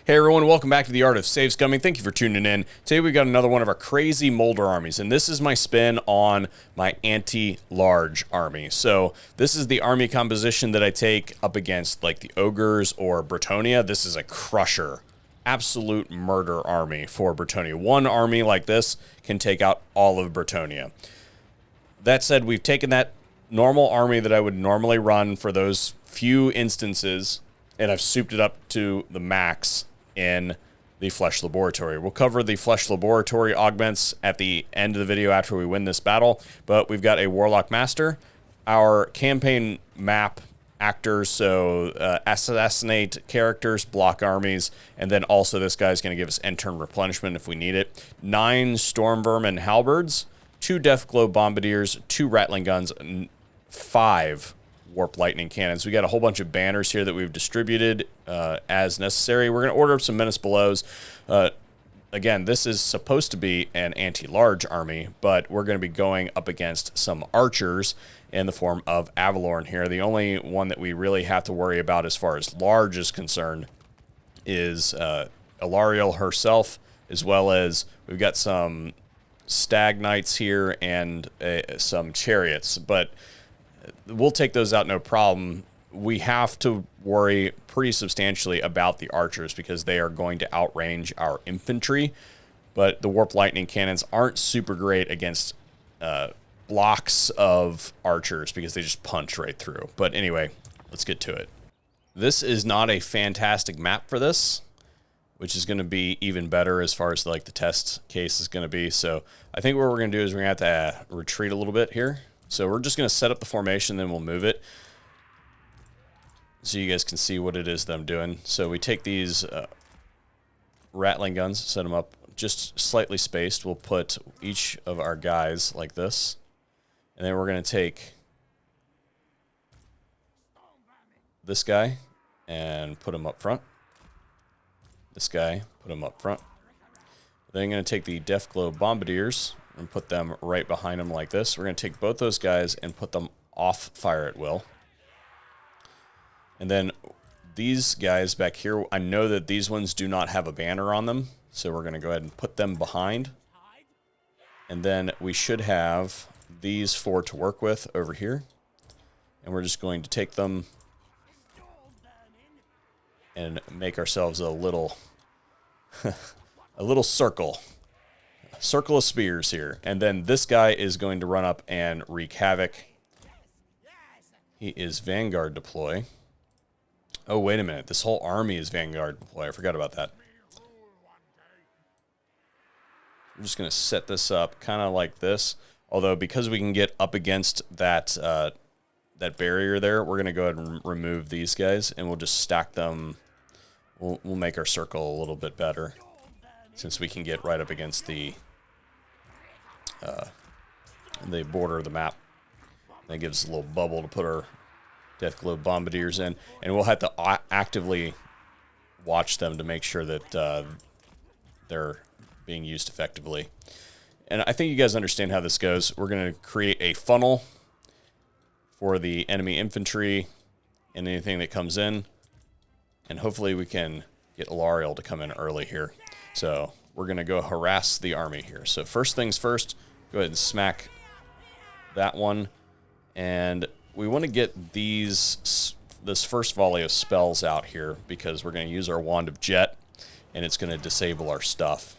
Hey everyone, welcome back to the Art of Save Scumming. Thank you for tuning in. Today we got another one of our crazy Moulder armies, and this is my spin on my anti-large army. So this is the army composition that I take up against like the Ogres or Bretonnia. This is a crusher, absolute murder army for Bretonnia. One army like this can take out all of Bretonnia. That said, we've taken that normal army that I would normally run for those few instances, and I've souped it up to the max in the Flesh Laboratory. We'll cover the Flesh Laboratory augments at the end of the video after we win this battle, but we've got a Warlock Master, our campaign map actors, so assassinate characters, block armies, and then also this guy's going to give us end-turn replenishment if we need it. 9 Storm Vermin Halberds, 2 Deathglow Bombardiers, 2 Rattling Guns, and 5 Warp Lightning Cannons. We got a whole bunch of banners here that we've distributed as necessary. We're going to order up some Menace Belows. Again, this is supposed to be an anti-large army, but we're going to be going up against some archers in the form of Avalorn here. The only one that we really have to worry about as far as large is concerned is Alariel herself, as well as we've got some Stag Knights here and some Chariots, but we'll take those out no problem. We have to worry pretty substantially about the archers because they are going to outrange our infantry, but the Warp Lightning Cannons aren't super great against blocks of archers because they just punch right through. But anyway, let's get to it. This is not a fantastic map for this, which is going to be even better as far as like the test case is going to be. So I think what we're going to do is we're going to have to retreat a little bit here. So we're just going to set up the formation, then we'll move it so you guys can see what it is that I'm doing. So we take these Rattling Guns, set them up just slightly spaced. We'll put each of our guys like this. And then we're going to take this guy and put him up front. This guy, put him up front. Then I'm going to take the Deathglow Bombardiers and put them right behind them like this. We're going to take both those guys and put them off fire at will. And then these guys back here, I know that these ones do not have a banner on them, so we're going to go ahead and put them behind. And then we should have these 4 to work with over here. And we're just going to take them and make ourselves a little a little circle of spears here. And then this guy is going to run up and wreak havoc. He is Vanguard deploy. Oh, wait a minute. This whole army is Vanguard deploy. I forgot about that. I'm just going to set this up kind of like this. Although, because we can get up against that that barrier there, we're going to go ahead and remove these guys, and we'll just stack them. We'll make our circle a little bit better, since we can get right up against the border of the map. That gives us a little bubble to put our Deathglow Bombardiers in, and we'll have to actively watch them to make sure that they're being used effectively. And I think you guys understand how this goes. We're going to create a funnel for the enemy infantry and anything that comes in, and hopefully we can get Alariel to come in early here. So we're going to go harass the army here. So first things first, go ahead and smack that one. And we want to get this first volley of spells out here because we're going to use our Wand of Jet, and it's going to disable our stuff.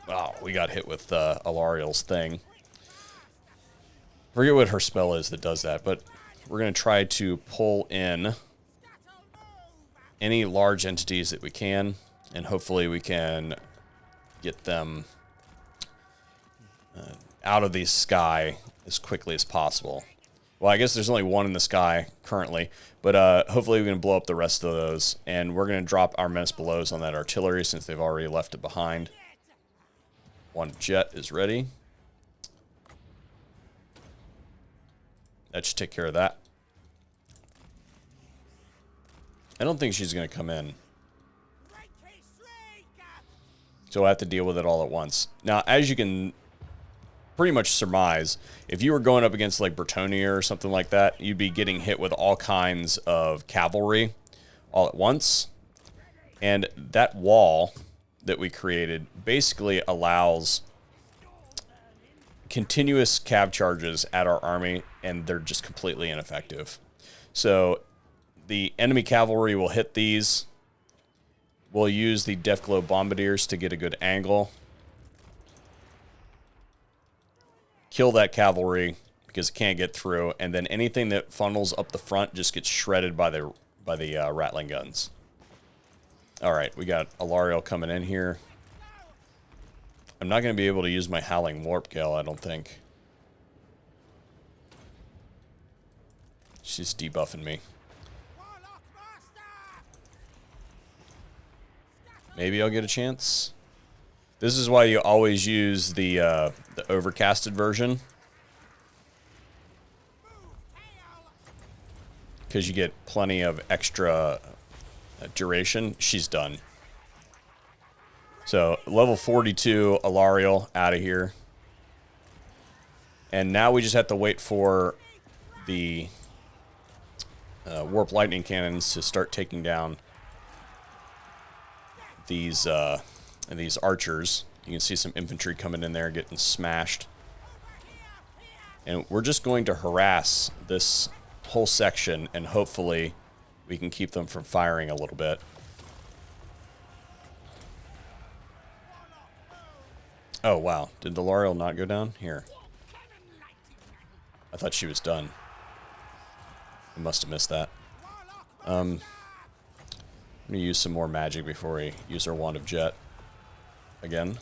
Wow, we got hit with Alariel's thing. Forget what her spell is that does that, but we're going to try to pull in any large entities that we can, and hopefully we can get them out of the sky as quickly as possible. Well, I guess there's only one in the sky currently, but hopefully we can blow up the rest of those, and we're going to drop our Menace Belows on that artillery since they've already left it behind. One jet is ready. That should take care of that. I don't think she's going to come in, so I have to deal with it all at once. Now, as you can pretty much surmise, if you were going up against like Bretonnia or something like that, you'd be getting hit with all kinds of cavalry all at once. And that wall that we created basically allows continuous cav charges at our army, and they're just completely ineffective. So the enemy cavalry will hit these. We'll use the Deathglow Bombardiers to get a good angle. Kill that cavalry because it can't get through, and then anything that funnels up the front just gets shredded by the rattling guns. All right, we got Alariel coming in here. I'm not going to be able to use my Howling Warp Gale, I don't think. She's debuffing me. Maybe I'll get a chance. This is why you always use the overcasted version, because you get plenty of extra duration. She's done. So, level 42, Alariel, out of here. And now we just have to wait for the Warp Lightning Cannons to start taking down these archers. You can see some infantry coming in there getting smashed. And we're just going to harass this whole section, and hopefully we can keep them from firing a little bit. Oh, wow. Did the L'Oreal not go down? Here. I thought she was done. I must have missed that. I'm going to use some more magic before we use our Wand of Jet again.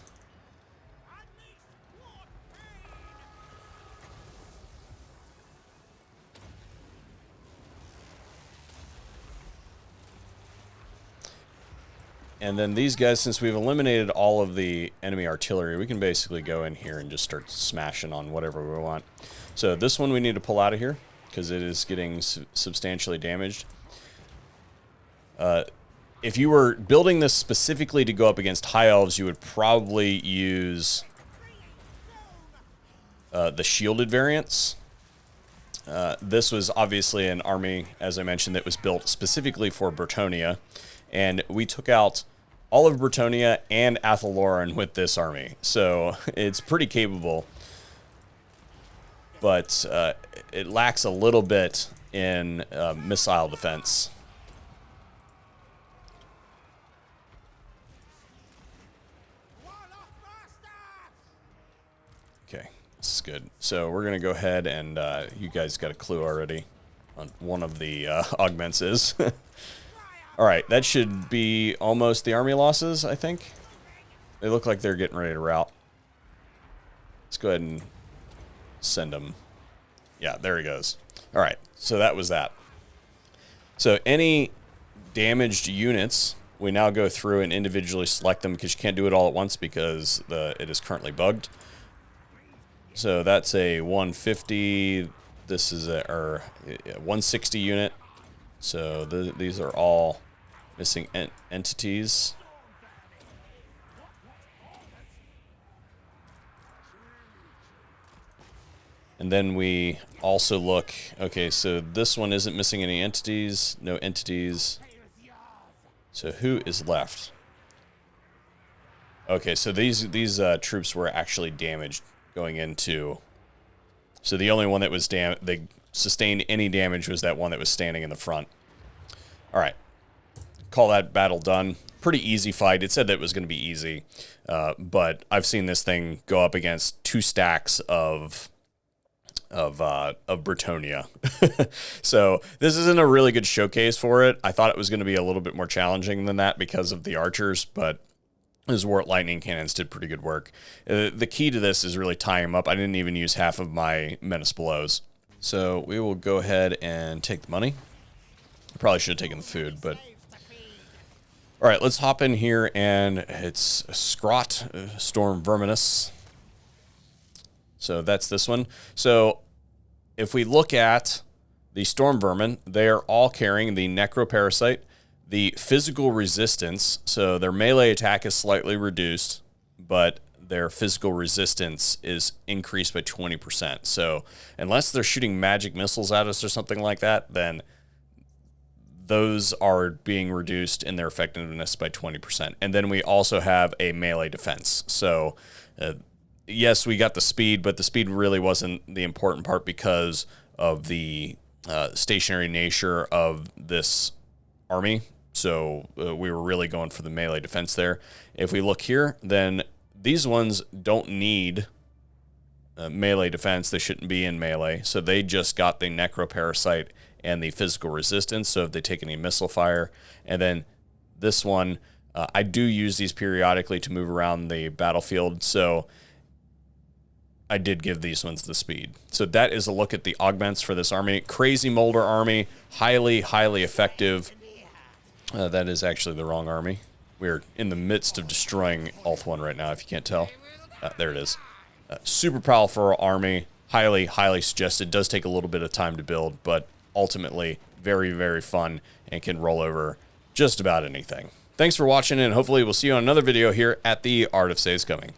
And then these guys, since we've eliminated all of the enemy artillery, we can basically go in here and just start smashing on whatever we want. So this one we need to pull out of here because it is getting substantially damaged. If you were building this specifically to go up against High Elves, you would probably use the shielded variants. This was obviously an army, as I mentioned, that was built specifically for Bretonnia. And we took out all of Bretonnia and Athaloran with this army. So it's pretty capable. But it lacks a little bit in missile defense. Okay, this is good. So we're going to go ahead and you guys got a clue already on one of the augments is. All right, that should be almost the army losses, I think. They look like they're getting ready to rout. Let's go ahead and send them. Yeah, there he goes. All right, so that was that. So any damaged units, we now go through and individually select them because you can't do it all at once because it is currently bugged. So that's a 150. This is a 160 unit. So these are all missing entities. And then we also look, okay, so this one isn't missing any entities, no entities. So who is left? Okay, so these troops were actually damaged going into. So the only one that was they sustained any damage was that one that was standing in the front. All right. Call that battle done. Pretty easy fight. It said that it was going to be easy, but I've seen this thing go up against 2 stacks of Bretonnia. So this isn't a really good showcase for it. I thought it was going to be a little bit more challenging than that because of the archers, but his Warp Lightning Cannons did pretty good work. The key to this is really tying them up. I didn't even use half of my Menace Blows. So we will go ahead and take the money. I probably should have taken the food, but... All right, let's hop in here, and it's Scrot, Storm Verminous. So that's this one. So if we look at the Storm Vermin, they are all carrying the Necroparasite, the physical resistance. So their melee attack is slightly reduced, but their physical resistance is increased by 20%. So unless they're shooting magic missiles at us or something like that, then those are being reduced in their effectiveness by 20%. And then we also have a melee defense. So yes, we got the speed, but the speed really wasn't the important part because of the stationary nature of this army. So we were really going for the melee defense there. If we look here, then these ones don't need melee defense. They shouldn't be in melee. So they just got the necroparasite and the physical resistance. So if they take any missile fire, and then this one, I do use these periodically to move around the battlefield. So I did give these ones the speed. So that is a look at the augments for this army. Crazy Moulder army, highly, highly effective. That is actually the wrong army. We're in the midst of destroying Ulth-1 right now, if you can't tell. There it is. Super powerful army, highly, highly suggested. Does take a little bit of time to build, but ultimately very, very fun and can roll over just about anything. Thanks for watching, and hopefully we'll see you on another video here at the Art of Scumming.